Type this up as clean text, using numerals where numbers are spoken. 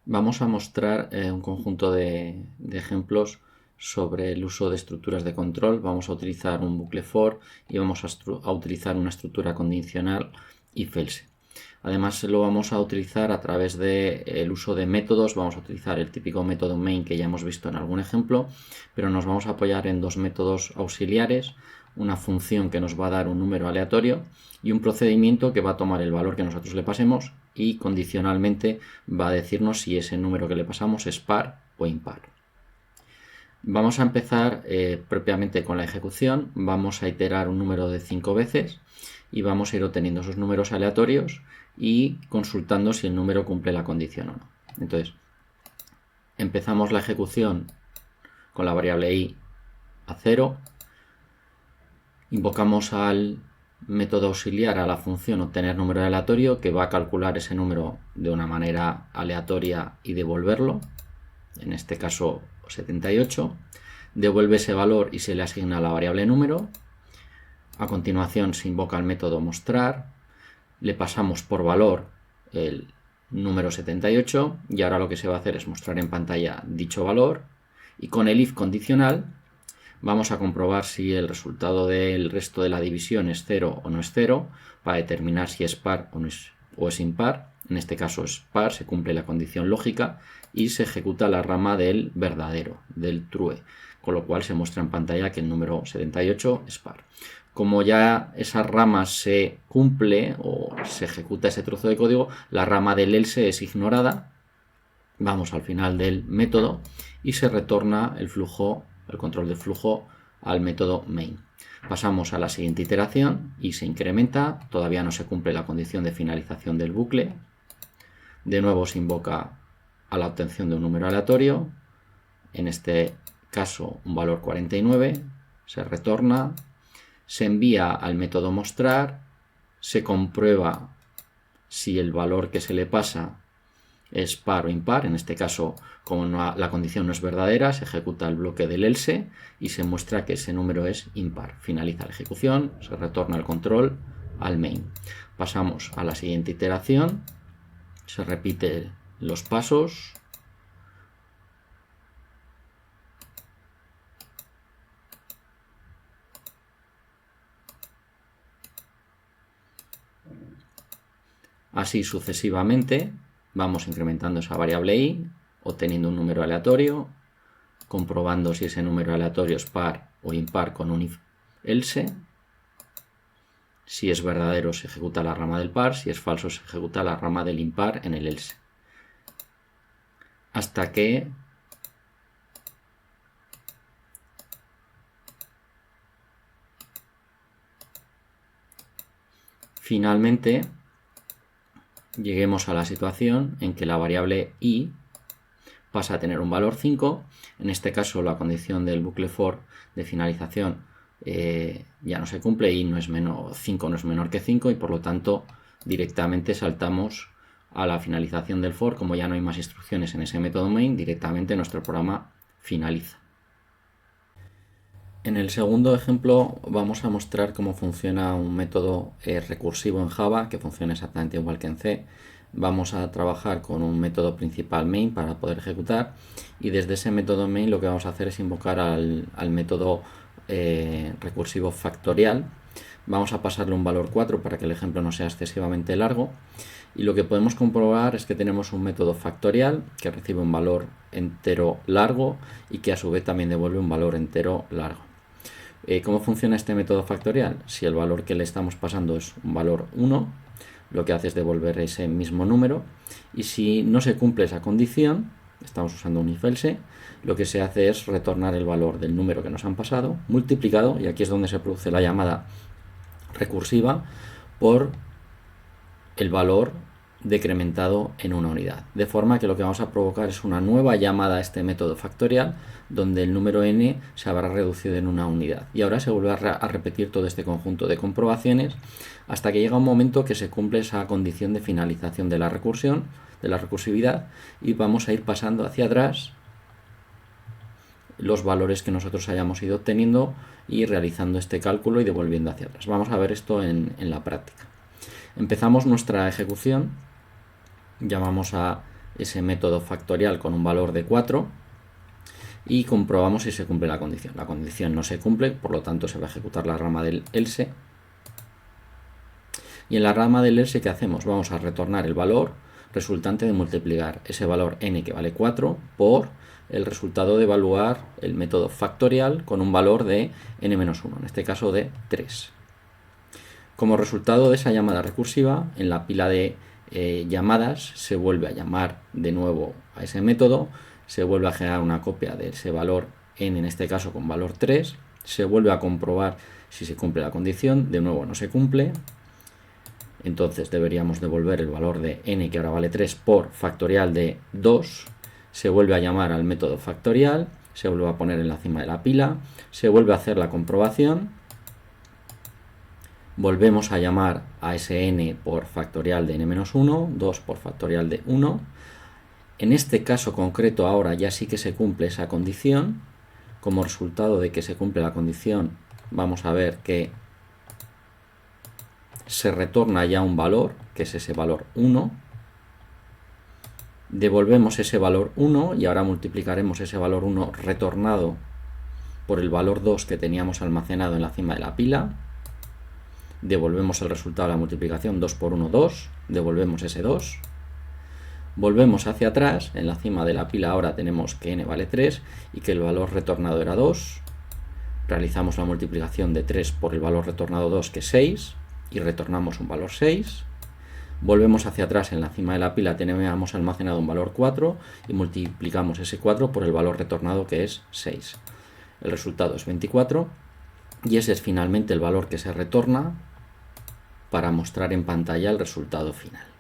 Vamos a mostrar un conjunto de ejemplos sobre el uso de estructuras de control. Vamos a utilizar un bucle for y vamos a utilizar una estructura condicional if else. Además lo vamos a utilizar a través del uso de métodos. Vamos a utilizar el típico método main que ya hemos visto en algún ejemplo, pero nos vamos a apoyar en dos métodos auxiliares, una función que nos va a dar un número aleatorio y un procedimiento que va a tomar el valor que nosotros le pasemos y condicionalmente va a decirnos si ese número que le pasamos es par o impar. Vamos a empezar propiamente con la ejecución. Vamos a iterar un número de 5 veces y vamos a ir obteniendo esos números aleatorios y consultando si el número cumple la condición o no. Entonces, empezamos la ejecución con la variable i a 0, invocamos al método auxiliar, a la función obtener número aleatorio, que va a calcular ese número de una manera aleatoria y devolverlo, en este caso 78, devuelve ese valor y se le asigna la variable número. A continuación se invoca el método mostrar, le pasamos por valor el número 78 y ahora lo que se va a hacer es mostrar en pantalla dicho valor, y con el if condicional vamos a comprobar si el resultado del resto de la división es 0 o no es 0 para determinar si es par o es impar. En este caso es par, se cumple la condición lógica y se ejecuta la rama del verdadero, del true, con lo cual se muestra en pantalla que el número 78 es par. Como ya esa rama se cumple o se ejecuta ese trozo de código, la rama del else es ignorada. Vamos al final del método y se retorna el flujo, el control de flujo, al método main. Pasamos a la siguiente iteración y se incrementa, todavía no se cumple la condición de finalización del bucle. De nuevo se invoca a la obtención de un número aleatorio, en este caso un valor 49, se retorna, se envía al método mostrar, se comprueba si el valor que se le pasa es par o impar. En este caso, como la condición no es verdadera, se ejecuta el bloque del else y se muestra que ese número es impar. Finaliza la ejecución, se retorna el control al main. Pasamos a la siguiente iteración, se repiten los pasos. Así sucesivamente vamos incrementando esa variable i, obteniendo un número aleatorio, comprobando si ese número aleatorio es par o impar con un if else. Si es verdadero se ejecuta la rama del par, si es falso se ejecuta la rama del impar en el else. Hasta que finalmente lleguemos a la situación en que la variable i pasa a tener un valor 5. En este caso la condición del bucle for de finalización ya no se cumple, y 5 no es menor que 5 y por lo tanto directamente saltamos a la finalización del for. Como ya no hay más instrucciones en ese método main, directamente nuestro programa finaliza. En el segundo ejemplo vamos a mostrar cómo funciona un método recursivo en Java, que funciona exactamente igual que en C. Vamos a trabajar con un método principal main para poder ejecutar, y desde ese método main lo que vamos a hacer es invocar al método recursivo factorial. Vamos a pasarle un valor 4 para que el ejemplo no sea excesivamente largo, y lo que podemos comprobar es que tenemos un método factorial que recibe un valor entero largo y que a su vez también devuelve un valor entero largo. ¿Cómo funciona este método factorial? Si el valor que le estamos pasando es un valor 1, lo que hace es devolver ese mismo número, y si no se cumple esa condición, estamos usando un if else, lo que se hace es retornar el valor del número que nos han pasado multiplicado, y aquí es donde se produce la llamada recursiva, por el valor decrementado en una unidad, de forma que lo que vamos a provocar es una nueva llamada a este método factorial donde el número n se habrá reducido en una unidad, y ahora se vuelve a repetir todo este conjunto de comprobaciones hasta que llega un momento que se cumple esa condición de finalización de la recursión, de la recursividad, y vamos a ir pasando hacia atrás los valores que nosotros hayamos ido obteniendo y realizando este cálculo y devolviendo hacia atrás. Vamos a ver esto en la práctica. Empezamos nuestra ejecución, llamamos a ese método factorial con un valor de 4 y comprobamos si se cumple la condición. La condición no se cumple, por lo tanto se va a ejecutar la rama del else. Y en la rama del else, ¿qué hacemos? Vamos a retornar el valor resultante de multiplicar ese valor n, que vale 4, por el resultado de evaluar el método factorial con un valor de n-1, en este caso de 3. Como resultado de esa llamada recursiva, en la pila de llamadas se vuelve a llamar de nuevo a ese método, se vuelve a generar una copia de ese valor n, en este caso con valor 3, se vuelve a comprobar si se cumple la condición, de nuevo no se cumple, entonces deberíamos devolver el valor de n, que ahora vale 3, por factorial de 2, se vuelve a llamar al método factorial, se vuelve a poner en la cima de la pila, se vuelve a hacer la comprobación, volvemos a llamar a ese n por factorial de n-1, 2 por factorial de 1. En este caso concreto ahora ya sí que se cumple esa condición. Como resultado de que se cumple la condición, vamos a ver que se retorna ya un valor, que es ese valor 1. Devolvemos ese valor 1 y ahora multiplicaremos ese valor 1 retornado por el valor 2 que teníamos almacenado en la cima de la pila. Devolvemos el resultado de la multiplicación, 2 por 1, 2, devolvemos ese 2, volvemos hacia atrás, en la cima de la pila ahora tenemos que n vale 3 y que el valor retornado era 2, realizamos la multiplicación de 3 por el valor retornado 2, que es 6, y retornamos un valor 6, volvemos hacia atrás, en la cima de la pila teníamos almacenado un valor 4 y multiplicamos ese 4 por el valor retornado, que es 6. El resultado es 24 y ese es finalmente el valor que se retorna para mostrar en pantalla el resultado final.